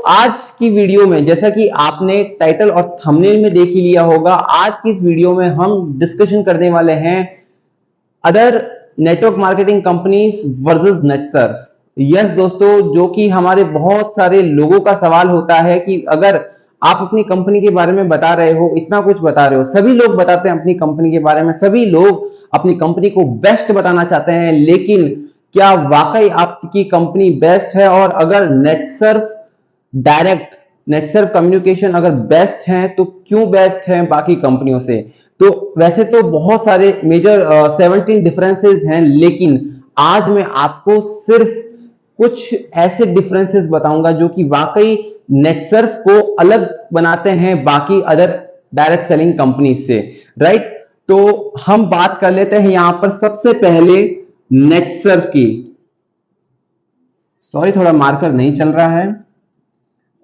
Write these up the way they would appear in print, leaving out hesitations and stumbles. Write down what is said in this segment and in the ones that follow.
आज की वीडियो में, जैसा कि आपने टाइटल और थंबनेल में देख ही लिया होगा, आज की इस वीडियो में हम डिस्कशन करने वाले हैं other network marketing companies versus Netsurf. Yes दोस्तों, जो कि हमारे बहुत सारे लोगों का सवाल होता है कि अगर आप अपनी कंपनी के बारे में बता रहे हो, इतना कुछ बता रहे हो, सभी लोग बताते हैं अपनी कंपनी के बारे में, सभी लोग अपनी कंपनी को बेस्ट बताना चाहते हैं, लेकिन क्या वाकई आपकी कंपनी बेस्ट है? और अगर नेटसर्फ डायरेक्ट, नेटसर्फ कम्युनिकेशन अगर बेस्ट है तो क्यों बेस्ट है बाकी कंपनियों से? तो वैसे तो बहुत सारे मेजर 17 डिफरेंसेस हैं, लेकिन आज मैं आपको सिर्फ कुछ ऐसे डिफरेंसेस बताऊंगा जो कि वाकई नेटसर्फ को अलग बनाते हैं बाकी अदर डायरेक्ट सेलिंग कंपनी से, राइट? तो हम बात कर लेते हैं यहां पर सबसे पहले नेटसर्फ की। सॉरी, थोड़ा मार्कर नहीं चल रहा है।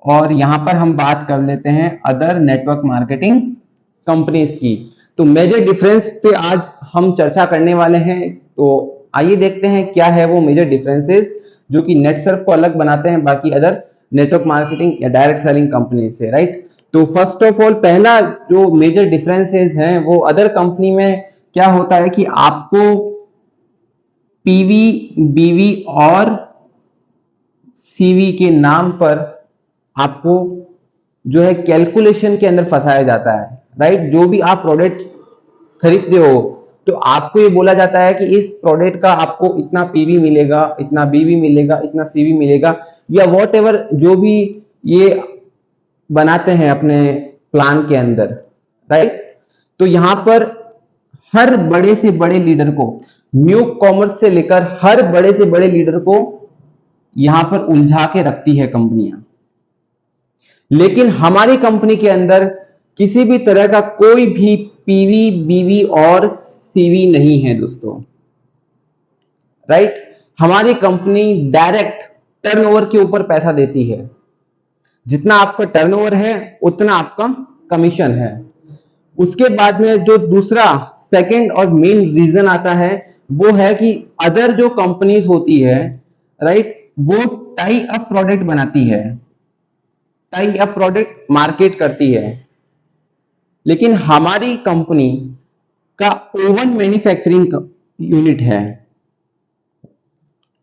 और यहां पर हम बात कर लेते हैं अदर नेटवर्क मार्केटिंग कंपनीज की। तो मेजर डिफरेंस पे आज हम चर्चा करने वाले हैं। तो आइए देखते हैं क्या है वो मेजर डिफरेंसेस जो कि नेटसर्फ को अलग बनाते हैं बाकी अदर नेटवर्क मार्केटिंग या डायरेक्ट सेलिंग कंपनी से, राइट? तो फर्स्ट ऑफ ऑल, पहला जो मेजर डिफरेंसेस हैं वो अदर कंपनी में क्या होता है कि आपको पीवी, बीवी और सीवी के नाम पर आपको जो है कैलकुलेशन के अंदर फंसाया जाता है, राइट? जो भी आप प्रोडक्ट खरीदते हो तो आपको ये बोला जाता है कि इस प्रोडक्ट का आपको इतना पीवी मिलेगा, इतना बीवी मिलेगा, इतना सीवी मिलेगा, या वॉट एवर जो भी ये बनाते हैं अपने प्लान के अंदर, राइट? तो यहां पर हर बड़े से बड़े लीडर को, न्यू कॉमर्स से लेकर हर बड़े से बड़े लीडर को यहां पर उलझा के रखती है कंपनियां। लेकिन हमारी कंपनी के अंदर किसी भी तरह का कोई भी पीवी, बीवी और सीवी नहीं है दोस्तों, राइट? हमारी कंपनी डायरेक्ट टर्नओवर के ऊपर पैसा देती है। जितना आपका टर्नओवर है उतना आपका कमीशन है। उसके बाद में जो दूसरा, सेकंड और मेन रीजन आता है वो है कि अदर जो कंपनीज होती है, राइट, वो टाई अप प्रोडक्ट बनाती है, टाई अप प्रोडक्ट मार्केट करती है। लेकिन हमारी कंपनी का ओवन मैन्युफैक्चरिंग यूनिट है,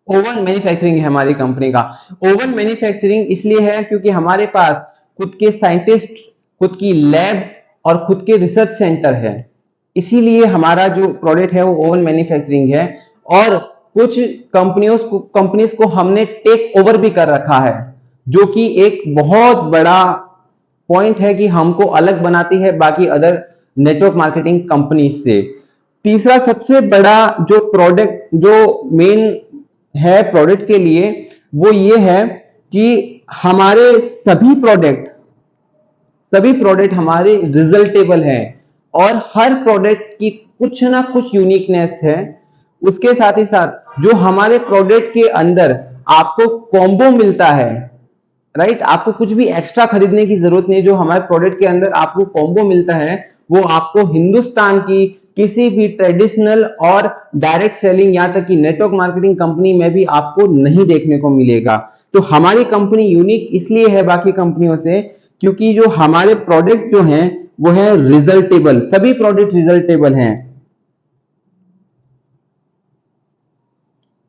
ओवन मैन्युफैक्चरिंग है हमारी कंपनी का। ओवन मैन्युफैक्चरिंग इसलिए है क्योंकि हमारे पास खुद के साइंटिस्ट, खुद की लैब और खुद के रिसर्च सेंटर है, इसीलिए हमारा जो प्रोडक्ट है वो ओवन मैन्युफैक्चरिंग है। और कुछ कंपनीज को हमने टेक ओवर भी कर रखा है, जो कि एक बहुत बड़ा पॉइंट है कि हमको अलग बनाती है बाकी अदर नेटवर्क मार्केटिंग कंपनीज से। तीसरा सबसे बड़ा जो प्रोडक्ट, जो मेन है प्रोडक्ट के लिए, वो ये है कि हमारे सभी प्रोडक्ट हमारे रिजल्टेबल हैं और हर प्रोडक्ट की कुछ ना कुछ यूनिकनेस है। उसके साथ ही साथ जो हमारे प्रोडक्ट के अंदर आपको कॉम्बो मिलता है, राइट, आपको कुछ भी एक्स्ट्रा खरीदने की जरूरत नहीं, जो हमारे प्रोडक्ट के अंदर आपको कॉम्बो मिलता है वो आपको हिंदुस्तान की किसी भी ट्रेडिशनल और डायरेक्ट सेलिंग, यहां तक कि नेटवर्क मार्केटिंग कंपनी में भी आपको नहीं देखने को मिलेगा। तो हमारी कंपनी यूनिक इसलिए है बाकी कंपनियों से क्योंकि जो हमारे प्रोडक्ट जो हैं वो है रिजल्टेबल, सभी प्रोडक्ट रिजल्टेबल हैं,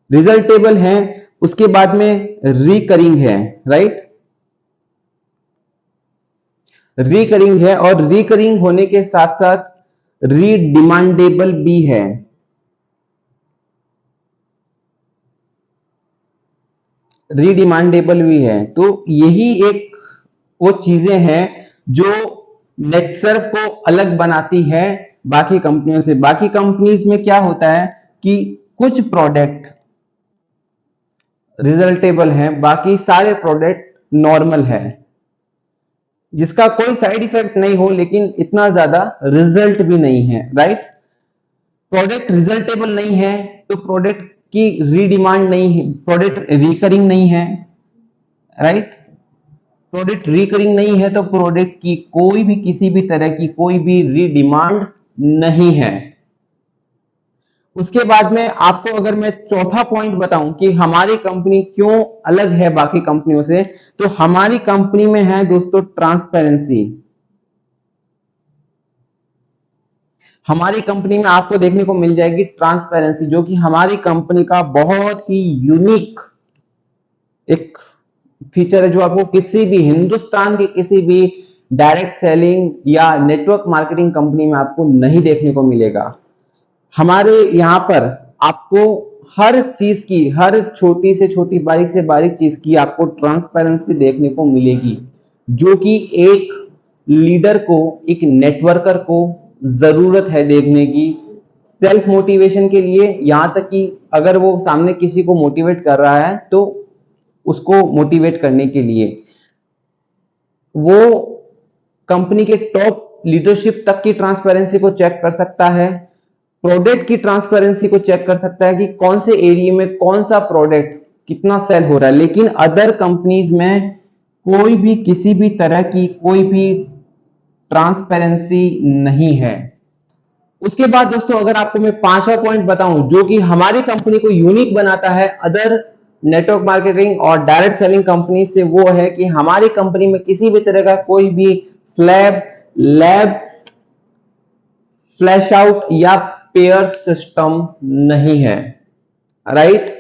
रिजल्टेबल हैं। उसके बाद में रिकरिंग है, राइट, रिकरिंग है, और रिकरिंग होने के साथ साथ रीडिमांडेबल भी है। रीडिमांडेबल भी है। तो यही एक वो चीजें हैं जो नेटसर्फ को अलग बनाती है बाकी कंपनियों से। बाकी कंपनीज में क्या होता है कि कुछ प्रोडक्ट रिजल्टेबल हैं, बाकी सारे प्रोडक्ट नॉर्मल है, जिसका कोई साइड इफेक्ट नहीं हो लेकिन इतना ज्यादा रिजल्ट भी नहीं है, राइट? प्रोडक्ट रिजल्टेबल नहीं है तो प्रोडक्ट की रीडिमांड नहीं है, प्रोडक्ट रिकरिंग नहीं है, राइट? प्रोडक्ट रिकरिंग नहीं है तो प्रोडक्ट की कोई भी, किसी भी तरह की कोई भी रीडिमांड नहीं है। उसके बाद में आपको अगर मैं चौथा पॉइंट बताऊं कि हमारी कंपनी क्यों अलग है बाकी कंपनियों से, तो हमारी कंपनी में है दोस्तों ट्रांसपेरेंसी। हमारी कंपनी में आपको देखने को मिल जाएगी ट्रांसपेरेंसी, जो कि हमारी कंपनी का बहुत ही यूनिक एक फीचर है, जो आपको किसी भी हिंदुस्तान के किसी भी डायरेक्ट सेलिंग या नेटवर्क मार्केटिंग कंपनी में आपको नहीं देखने को मिलेगा। हमारे यहाँ पर आपको हर चीज की, हर छोटी से छोटी बारीक से बारीक चीज की आपको ट्रांसपेरेंसी देखने को मिलेगी, जो कि एक लीडर को, एक नेटवर्कर को जरूरत है देखने की, सेल्फ मोटिवेशन के लिए। यहां तक कि अगर वो सामने किसी को मोटिवेट कर रहा है तो उसको मोटिवेट करने के लिए वो कंपनी के टॉप लीडरशिप तक की ट्रांसपेरेंसी को चेक कर सकता है, प्रोडक्ट की ट्रांसपेरेंसी को चेक कर सकता है कि कौन से एरिया में कौन सा प्रोडक्ट कितना सेल हो रहा है। लेकिन अदर कंपनीज में कोई भी किसी भी तरह की कोई भी ट्रांसपेरेंसी नहीं है। उसके बाद दोस्तों अगर आपको मैं पांचवा पॉइंट बताऊं जो कि हमारी कंपनी को यूनिक बनाता है अदर नेटवर्क मार्केटिंग और डायरेक्ट सेलिंग कंपनी से, वो है कि हमारी कंपनी में किसी भी तरह का कोई भी स्लैब, लैब, फ्लैश आउट या पेयर सिस्टम नहीं है। राइट?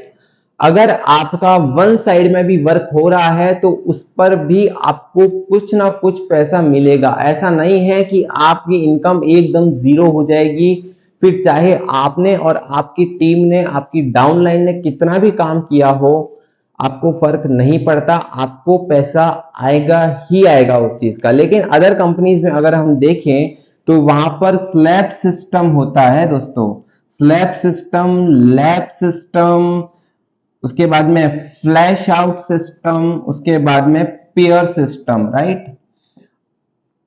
अगर आपका वन साइड में भी वर्क हो रहा है तो उस पर भी आपको कुछ ना कुछ पैसा मिलेगा। ऐसा नहीं है कि आपकी इनकम एकदम जीरो हो जाएगी, फिर चाहे आपने और आपकी टीम ने, आपकी डाउनलाइन ने कितना भी काम किया हो, आपको फर्क नहीं पड़ता, आपको पैसा आएगा ही आएगा उस चीज का। लेकिन अदर कंपनीज में अगर हम देखें तो वहां पर स्लैब सिस्टम होता है दोस्तों, स्लैब सिस्टम, लैब सिस्टम, उसके बाद में फ्लैश आउट सिस्टम, उसके बाद में पेयर सिस्टम। राइट?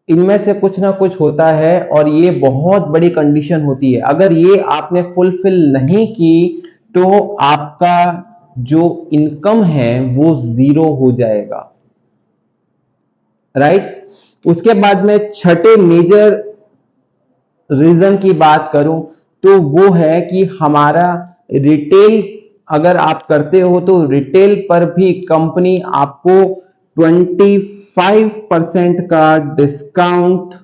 इनमें से कुछ ना कुछ होता है और ये बहुत बड़ी कंडीशन होती है। अगर ये आपने फुलफिल नहीं की तो आपका जो इनकम है वो जीरो हो जाएगा। राइट? उसके बाद में छठे मेजर रीजन की बात करूं तो वो है कि हमारा रिटेल अगर आप करते हो तो रिटेल पर भी कंपनी आपको 25% का डिस्काउंट,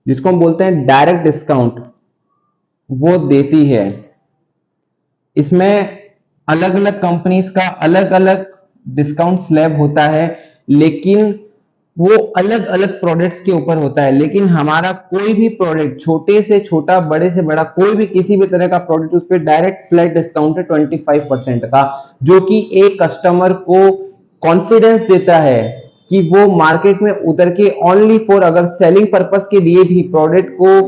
जिसको हम बोलते हैं डायरेक्ट डिस्काउंट, वो देती है। इसमें अलग अलग कंपनीज का अलग अलग डिस्काउंट स्लैब होता है, लेकिन वो अलग अलग प्रोडक्ट्स के ऊपर होता है। लेकिन हमारा कोई भी प्रोडक्ट, छोटे से छोटा, बड़े से बड़ा, कोई भी किसी भी तरह का प्रोडक्ट, उस पर डायरेक्ट फ्लैट डिस्काउंट है 25% का, जो कि एक कस्टमर को कॉन्फिडेंस देता है कि वो मार्केट में उतर के ओनली फॉर अगर सेलिंग पर्पस के लिए भी प्रोडक्ट को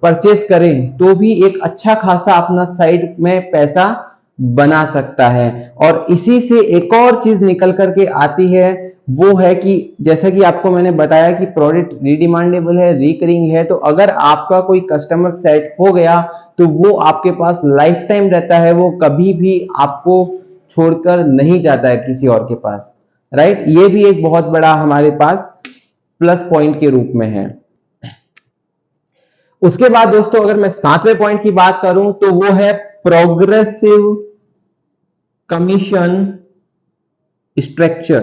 परचेस करें तो भी एक अच्छा खासा अपना साइड में पैसा बना सकता है। और इसी से एक और चीज निकल करके आती है, वो है कि जैसा कि आपको मैंने बताया कि प्रोडक्ट रीडिमांडेबल है, रिकरिंग है, तो अगर आपका कोई कस्टमर सेट हो गया तो वो आपके पास लाइफ टाइम रहता है, वो कभी भी आपको छोड़कर नहीं जाता है किसी और के पास। राइट? ये भी एक बहुत बड़ा हमारे पास प्लस पॉइंट के रूप में है। उसके बाद दोस्तों अगर मैं सातवें पॉइंट की बात करूं तो वो है progressive commission structure.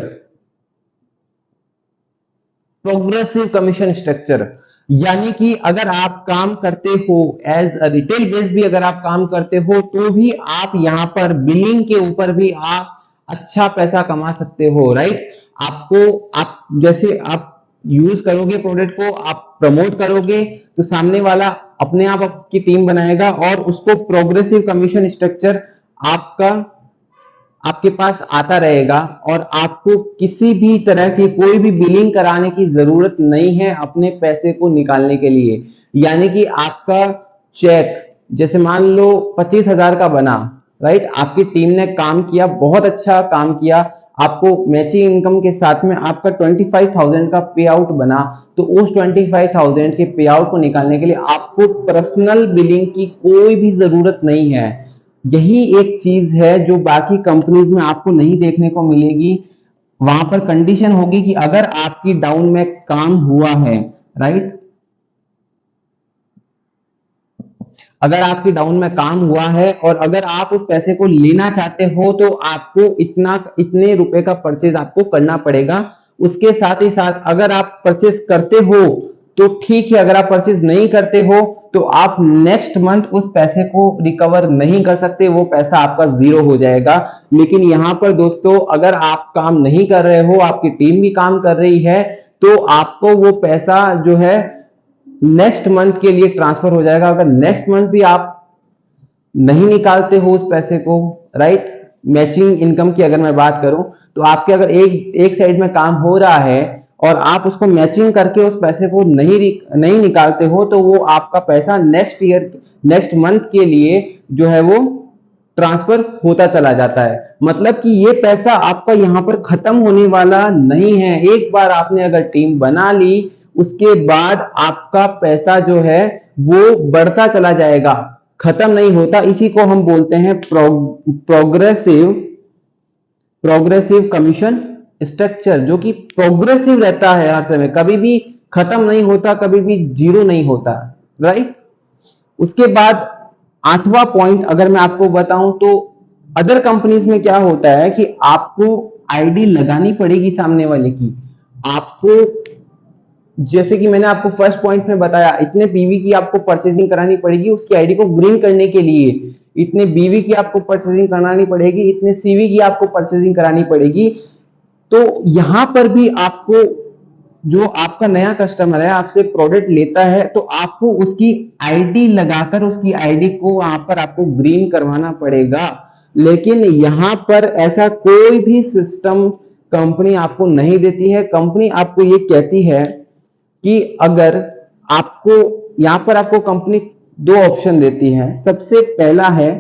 Progressive commission structure यानी कि अगर आप काम करते हो एज अ रिटेल बेस भी अगर आप काम करते हो तो भी आप यहां पर बिलिंग के ऊपर भी आप अच्छा पैसा कमा सकते हो। राइट? आपको, आप जैसे आप यूज करोगे प्रोडक्ट को, आप प्रमोट करोगे तो सामने वाला अपने आप आपकी टीम बनाएगा और उसको प्रोग्रेसिव कमीशन स्ट्रक्चर आपका आपके पास आता रहेगा और आपको किसी भी तरह की कोई भी बिलिंग कराने की जरूरत नहीं है अपने पैसे को निकालने के लिए। यानी कि आपका चेक जैसे मान लो 25,000 का बना, राइट? आपकी टीम ने काम किया, बहुत अच्छा काम किया, आपको मैचिंग इनकम के साथ में आपका 25,000 का पे आउट बना, तो उस 25,000 के पे आउट को निकालने के लिए आपको पर्सनल बिलिंग की कोई भी जरूरत नहीं है। यही एक चीज है जो बाकी कंपनीज में आपको नहीं देखने को मिलेगी। वहां पर कंडीशन होगी कि अगर आपकी डाउन में काम हुआ है, राइट, अगर आपकी डाउन में काम हुआ है और अगर आप उस पैसे को लेना चाहते हो तो आपको इतने रुपए का परचेज आपको करना पड़ेगा। उसके साथ ही साथ अगर आप परचेज करते हो तो ठीक है, अगर आप परचेज नहीं करते हो तो आप नेक्स्ट मंथ उस पैसे को रिकवर नहीं कर सकते, वो पैसा आपका जीरो हो जाएगा। लेकिन यहां पर दोस्तों अगर आप काम नहीं कर रहे हो, आपकी टीम भी काम कर रही है, तो आपको वो पैसा जो है नेक्स्ट मंथ के लिए ट्रांसफर हो जाएगा। अगर नेक्स्ट मंथ भी आप नहीं निकालते हो उस पैसे को, राइट, मैचिंग इनकम की अगर मैं बात करूं तो आपके अगर एक साइड में काम हो रहा है और आप उसको मैचिंग करके उस पैसे को नहीं निकालते हो तो वो आपका पैसा नेक्स्ट मंथ के लिए जो है वो ट्रांसफर होता चला जाता है। मतलब कि ये पैसा आपका यहां पर खत्म होने वाला नहीं है। एक बार आपने अगर टीम बना ली उसके बाद आपका पैसा जो है वो बढ़ता चला जाएगा, खत्म नहीं होता। इसी को हम बोलते हैं प्रोग्रेसिव कमीशन स्ट्रक्चर, जो कि प्रोग्रेसिव रहता है हर समय, कभी भी खत्म नहीं होता, कभी भी जीरो नहीं होता, राइट। उसके बाद 8वां पॉइंट अगर मैं आपको बताऊं तो अदर कंपनीज में क्या होता है कि आपको आईडी लगानी पड़ेगी सामने वाले की। आपको, जैसे कि मैंने आपको फर्स्ट पॉइंट में बताया, इतने पीवी की आपको परचेजिंग करानी पड़ेगी उसकी आईडी को ग्रीन करने के लिए, इतने बीवी की आपको परचेजिंग करानी पड़ेगी, इतने सीवी की आपको परचेजिंग करानी पड़ेगी। तो यहां पर भी आपको, जो आपका नया कस्टमर है आपसे प्रोडक्ट लेता है तो आपको उसकी आईडी लगाकर उसकी आईडी को वहां पर आपको ग्रीन करवाना पड़ेगा। लेकिन यहां पर ऐसा कोई भी सिस्टम कंपनी आपको नहीं देती है। कंपनी आपको ये कहती है कि अगर आपको, यहां पर आपको कंपनी दो ऑप्शन देती है। सबसे पहला है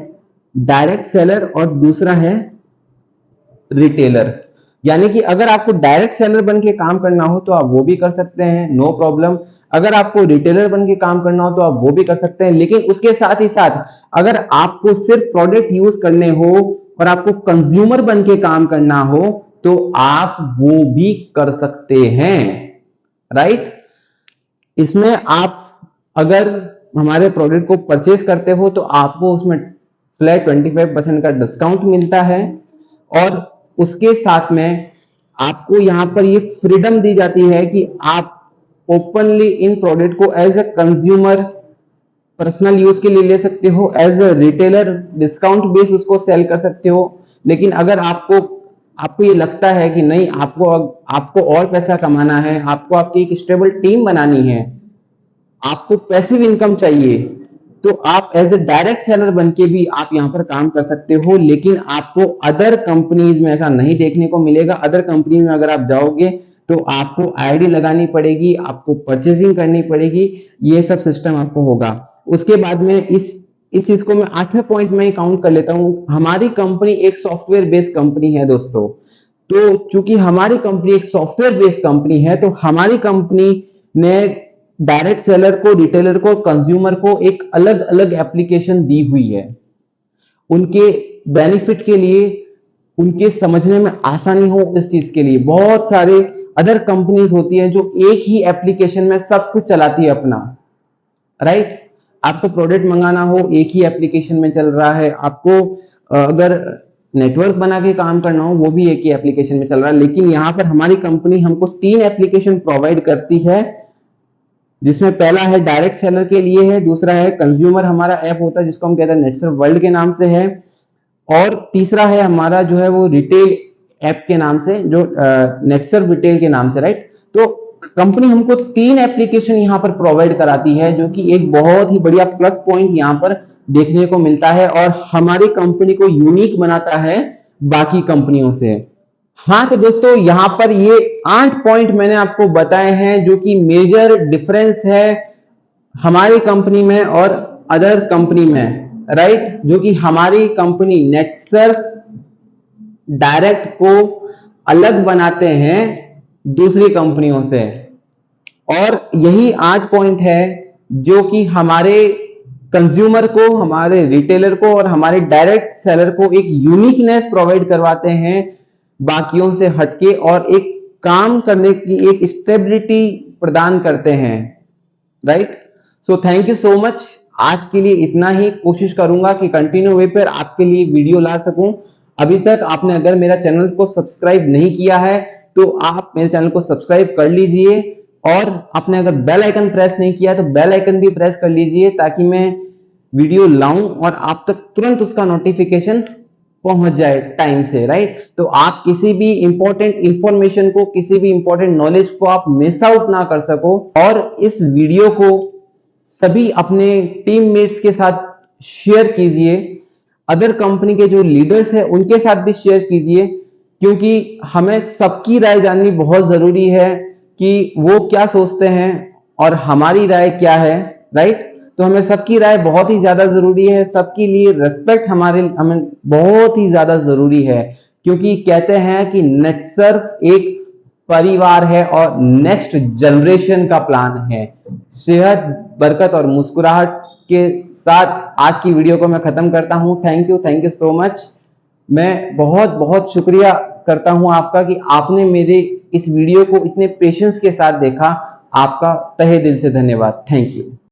डायरेक्ट सेलर और दूसरा है रिटेलर। यानी कि अगर आपको डायरेक्ट सेलर बन के काम करना हो तो आप वो भी कर सकते हैं, नो प्रॉब्लम। अगर आपको रिटेलर बन के काम करना हो तो आप वो भी कर सकते हैं। लेकिन उसके साथ ही साथ अगर आपको सिर्फ प्रोडक्ट यूज करने हो और आपको कंज्यूमर बन के काम करना हो तो आप वो भी कर सकते हैं, राइट। इसमें आप अगर हमारे प्रोडक्ट को परचेज करते हो तो आपको उसमें फ्लैट 25% का डिस्काउंट मिलता है और उसके साथ में आपको यहां पर ये फ्रीडम दी जाती है कि आप ओपनली इन प्रोडक्ट को as a consumer personal use के लिए ले सकते हो, as a retailer discount base उसको सेल कर सकते हो। लेकिन अगर आपको ये लगता है कि नहीं, आपको और पैसा कमाना है, आपको आपकी एक स्टेबल टीम बनानी है, आपको पैसिव इनकम चाहिए, तो आप एज ए डायरेक्ट सेलर बन के भी आप यहां पर काम कर सकते हो। लेकिन आपको अदर कंपनीज में ऐसा नहीं देखने को मिलेगा। अदर कंपनी में अगर आप जाओगे तो आपको आईडी लगानी पड़ेगी, आपको परचेजिंग करनी पड़ेगी, ये सब सिस्टम आपको होगा। उसके बाद में इस चीज को मैं 8वें पॉइंट में काउंट कर लेता हूं। हमारी कंपनी एक सॉफ्टवेयर बेस्ड कंपनी है दोस्तों। तो चूंकि हमारी कंपनी एक सॉफ्टवेयर बेस्ड कंपनी है तो हमारी कंपनी ने डायरेक्ट सेलर को, रिटेलर को, कंज्यूमर को एक अलग अलग एप्लीकेशन दी हुई है उनके बेनिफिट के लिए, उनके समझने में आसानी हो इस चीज के लिए। बहुत सारे अदर कंपनीज होती हैं जो एक ही एप्लीकेशन में सब कुछ चलाती है अपना, राइट। आपको प्रोडक्ट मंगाना हो एक ही एप्लीकेशन में चल रहा है, आपको अगर नेटवर्क बना के काम करना हो वो भी एक ही एप्लीकेशन में चल रहा है। लेकिन यहां पर हमारी कंपनी हमको 3 एप्लीकेशन प्रोवाइड करती है, जिसमें पहला है डायरेक्ट सेलर के लिए है, दूसरा है कंज्यूमर हमारा ऐप होता है जिसको हम कहते हैं नेटसर्व वर्ल्ड के नाम से है, और तीसरा है हमारा जो है वो रिटेल ऐप के नाम से, जो नेटसर्व रिटेल के नाम से, राइट। तो कंपनी हमको 3 एप्लीकेशन यहां पर प्रोवाइड कराती है, जो कि एक बहुत ही बढ़िया प्लस पॉइंट यहां पर देखने को मिलता है और हमारी कंपनी को यूनिक बनाता है बाकी कंपनियों से। हाँ तो दोस्तों यहां पर ये 8 पॉइंट मैंने आपको बताए हैं जो कि मेजर डिफरेंस है हमारी कंपनी में और अदर कंपनी में, राइट। जो कि हमारी कंपनी नेटसर्व डायरेक्ट को अलग बनाते हैं दूसरी कंपनियों से। और यही 8 पॉइंट है जो कि हमारे कंज्यूमर को, हमारे रिटेलर को और हमारे डायरेक्ट सेलर को एक यूनिकनेस प्रोवाइड करवाते हैं बाकियों से हटके, और एक काम करने की एक स्टेबिलिटी प्रदान करते हैं, right. So thank you so much. आज के लिए इतना ही। कोशिश करूंगा कि कंटिन्यू वे पर आपके लिए वीडियो ला सकूं। अभी तक आपने अगर मेरा चैनल को सब्सक्राइब नहीं किया है तो आप मेरे चैनल को सब्सक्राइब कर लीजिए, और आपने अगर बेल आइकन प्रेस नहीं किया तो बेल आइकन भी प्रेस कर लीजिए, ताकि मैं वीडियो लाऊं और आप तक तुरंत उसका नोटिफिकेशन पहुंच जाए टाइम से, राइट। तो आप किसी भी इंपॉर्टेंट इंफॉर्मेशन को, किसी भी इंपॉर्टेंट नॉलेज को आप मिस आउट ना कर सको। और इस वीडियो को सभी अपने टीममेट्स के साथ शेयर कीजिए, अदर कंपनी के जो लीडर्स हैं उनके साथ भी शेयर कीजिए, क्योंकि हमें सबकी राय जाननी बहुत जरूरी है कि वो क्या सोचते हैं और हमारी राय क्या है, राइट। तो हमें सबकी राय बहुत ही ज्यादा जरूरी है, सबके लिए रिस्पेक्ट हमें बहुत ही ज्यादा जरूरी है, क्योंकि कहते हैं कि नेटसर्फ एक परिवार है और नेक्स्ट जनरेशन का प्लान है। सेहत, बरकत और मुस्कुराहट के साथ आज की वीडियो को मैं खत्म करता हूं। Thank you so much. मैं बहुत बहुत शुक्रिया करता हूं आपका कि आपने मेरे इस वीडियो को इतने पेशेंस के साथ देखा। आपका तहे दिल से धन्यवाद। Thank you.